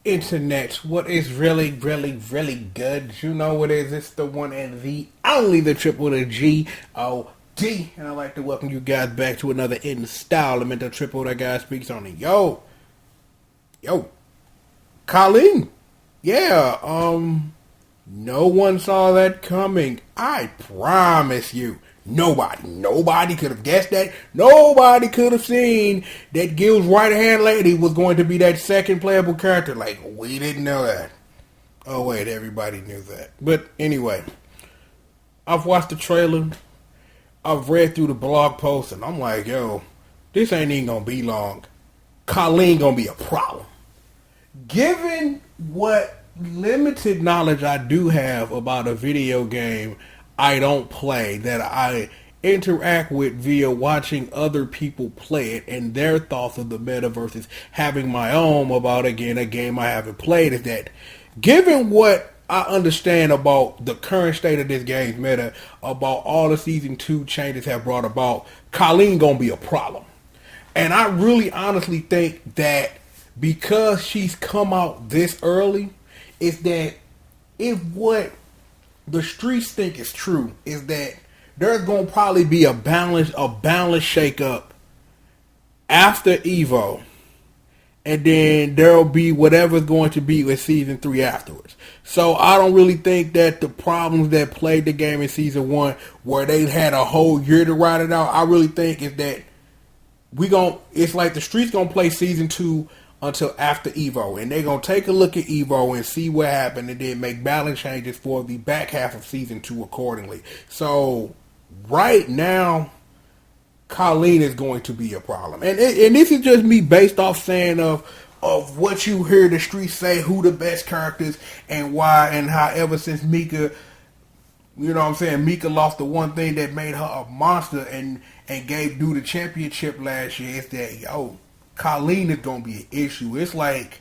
Internet, what is really, really, really good? You know what it is? It's the one and the only, the triple, the G.O.D. And I'd like to welcome you guys back to another installment of Triple That Guy Speaks on it. Yo, Kolin. Yeah, no one saw that coming. I promise you. Nobody could have guessed that. Nobody could have seen that Gil's right-hand lady was going to be that second playable character. Like, we didn't know that. Oh, wait, everybody knew that. But anyway, I've watched the trailer. I've read through the blog post, and I'm like, yo, this ain't even going to be long. Kolin going to be a problem. Given what limited knowledge I do have about a video game I don't play, that I interact with via watching other people play it and their thoughts of the meta versus having my own about, again, a game I haven't played, is that given what I understand about the current state of this game's meta, about all the Season 2 changes have brought about, Kolin gonna be a problem. And I really honestly think that because she's come out this early, is that if what the streets think is true, is that there's going to probably be a balance shake up after Evo, and then there'll be whatever's going to be with Season 3 afterwards. So I don't really think that the problems that plagued the game in Season 1, where they had a whole year to ride it out, I really think is that it's like the streets going to play Season 2 until after Evo, and they're going to take a look at Evo and see what happened, and then make balance changes for the back half of Season 2 accordingly. So right now, Kolin is going to be a problem, and this is just me based off saying of what you hear the streets say, who the best characters and why, and how ever since Mika, you know what I'm saying, Mika lost the one thing that made her a monster and gave Dude the championship last year, is that, Kolin is gonna be an issue. It's like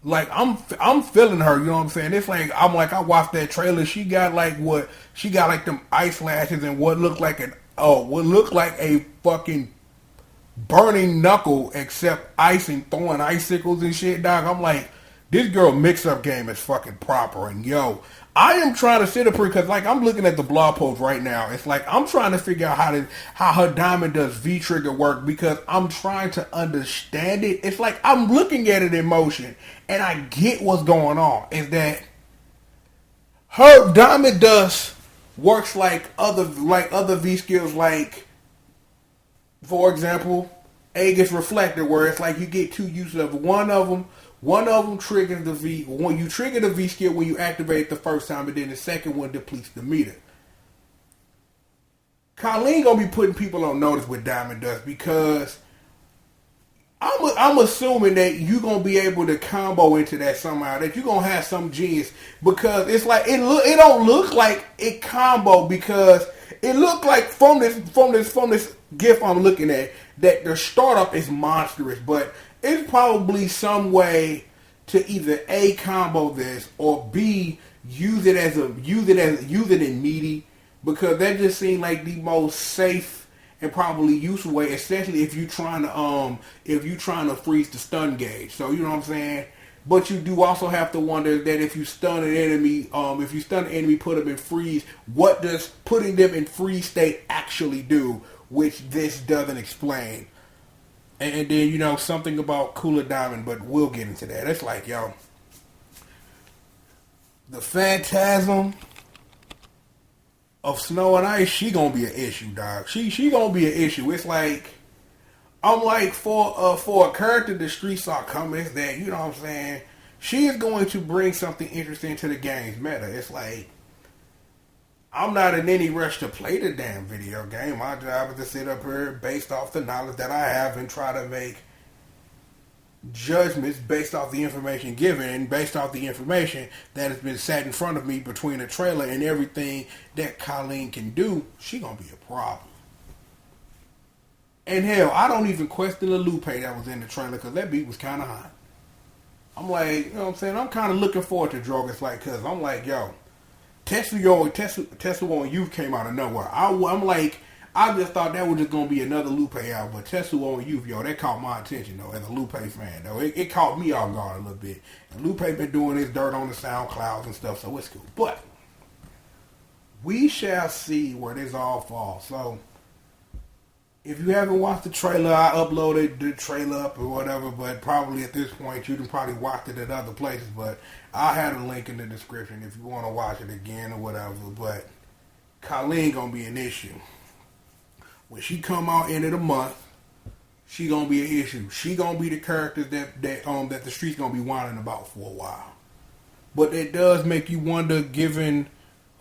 I'm feeling her, you know what I'm saying? It's like I watched that trailer. She got like them ice lashes and what looked like a fucking burning knuckle, except ice and throwing icicles and shit, dog. I'm like, this girl mix-up game is fucking proper. And I am trying to sit up here because, like, I'm looking at the blog post right now. It's like I'm trying to figure out how her diamond does V-trigger work, because I'm trying to understand it. It's like I'm looking at it in motion and I get what's going on. Is that her diamond dust works like other V skills, like, for example, Aegis Reflector, where it's like you get two uses of one of them. One of them triggers the V. When you trigger the V skill when you activate it the first time, and then the second one depletes the meter. Kolin gonna be putting people on notice with Diamond Dust, because I'm assuming that you gonna be able to combo into that somehow. That you gonna have some genius, because it's like it don't look like it combo, because it looked like from this GIF I'm looking at that the startup is monstrous, but it's probably some way to either A, combo this, or B, use it in meaty, because that just seemed like the most safe and probably useful way, especially if you're trying to freeze the stun gauge. So you know what I'm saying? But you do also have to wonder that if you stun an enemy, put them in freeze, what does putting them in freeze state actually do? Which this doesn't explain. And then, something about Cooler Diamond, but we'll get into that. It's like, the Phantasm of Snow and Ice, she gonna be an issue, dog. She gonna be an issue. It's like, I'm like, for a character the streets saw coming, it's that, you know what I'm saying, she is going to bring something interesting to the game's meta. It's like, I'm not in any rush to play the damn video game. My job is to sit up here based off the knowledge that I have and try to make judgments based off the information given and based off the information that has been sat in front of me between the trailer and everything that Kolin can do. She gonna be a problem. And hell, I don't even question the Lupe that was in the trailer, because that beat was kind of hot. I'm like, you know what I'm saying? I'm kind of looking forward to Drogas, like, because I'm like, Tetsuo and Youth came out of nowhere. I'm like, I just thought that was just gonna be another Lupe album, but Tetsu on Youth, yo, that caught my attention though, as a Lupe fan though. It caught me off guard a little bit. And Lupe been doing his dirt on the SoundClouds and stuff, so it's cool. But we shall see where this all falls. So if you haven't watched the trailer, I uploaded the trailer up or whatever, but probably at this point you can probably watch it at other places, but I had a link in the description if you want to watch it again or whatever. But Kolin gonna be an issue. When she come out end of the month, she gonna be an issue. She gonna be the character that the streets gonna be whining about for a while. But it does make you wonder, given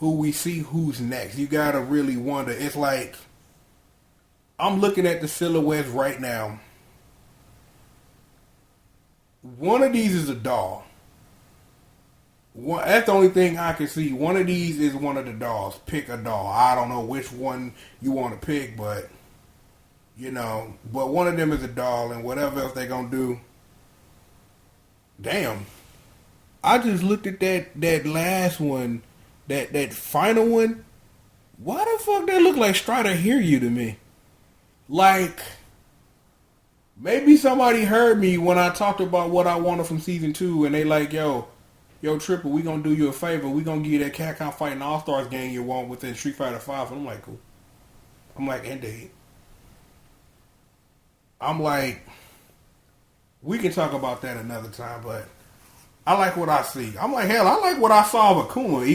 who we see, who's next. You gotta really wonder. It's like I'm looking at the silhouettes right now. One of these is a doll. That's the only thing I can see. One of these is one of the dolls. Pick a doll. I don't know which one you want to pick, but but one of them is a doll, and whatever else they gonna do. Damn. I just looked at that last one, that final one. Why the fuck that look like Strider Hear You to me? Like, maybe somebody heard me when I talked about what I wanted from season 2, and they like, yo, Triple, we gonna do you a favor. We gonna give you that Capcom Fighting All-Stars game you want within Street Fighter 5. And I'm like, cool. I'm like, indeed. I'm like, we can talk about that another time, but I like what I see. I'm like, hell, I like what I saw of Akuma,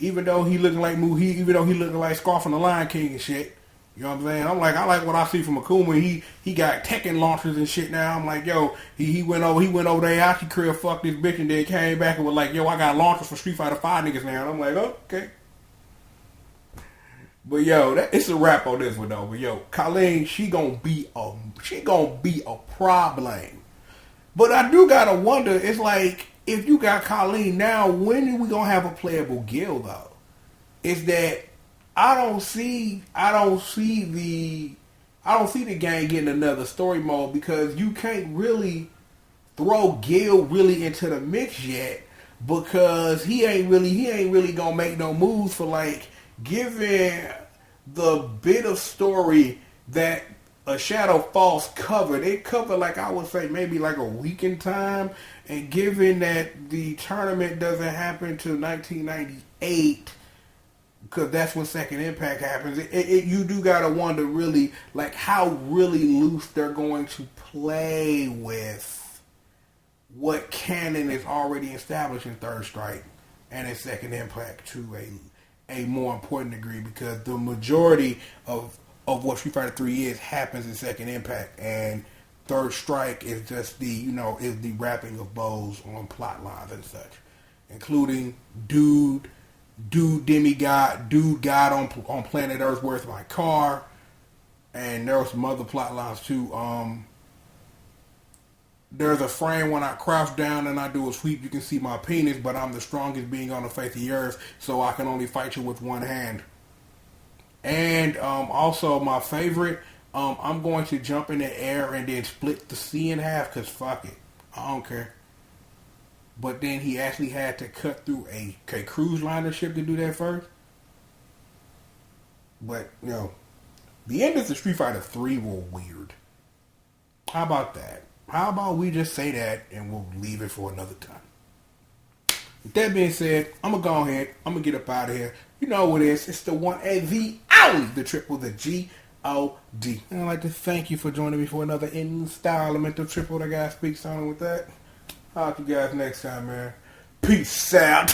even though he looking like even though he looking like Scar from the Lion King and shit. You know what I'm saying? I'm like, I like what I see from Akuma. He got Tekken launchers and shit now. I'm like, yo, he went over there, Aki crib, fucked this bitch, and then came back and was like, yo, I got launchers for Street Fighter 5 niggas now. And I'm like, oh, okay. But yo, it's a wrap on this one though. But yo, Kolin, she gonna be a problem. But I do gotta wonder, it's like, if you got Kolin now, when are we gonna have a playable guild though? Is that I don't see the game getting another story mode, because you can't really throw Gil really into the mix yet, because he ain't really gonna make no moves for, like, given the bit of story that a Shadow Falls covered. It covered, like, I would say maybe like a week in time, and given that the tournament doesn't happen till 1998. Because that's when Second Impact happens. You do gotta wonder really, like, how really loose they're going to play with what canon is already established in Third Strike and in Second Impact to a more important degree. Because the majority of what Street Fighter 3 is happens in Second Impact, and Third Strike is just is the wrapping of bows on plot lines and such, including Dude Demigod, Dude God on Planet Earth, Where's My Car? And there were some other plot lines too. There's a frame when I crouch down and I do a sweep, you can see my penis, but I'm the strongest being on the face of the earth, so I can only fight you with one hand. And also my favorite, I'm going to jump in the air and then split the sea in half, because fuck it, I don't care. But then he actually had to cut through a cruise liner ship to do that first. But, the end of the Street Fighter 3 were weird. How about that? How about we just say that and we'll leave it for another time? With that being said, I'm going to go ahead. I'm going to get up out of here. You know what it is. It's the one and the only, the triple, the G.O.D. And I'd like to thank you for joining me for another installment of Triple the Guy Speaks On. With that, I'll talk to you guys next time, man. Peace out.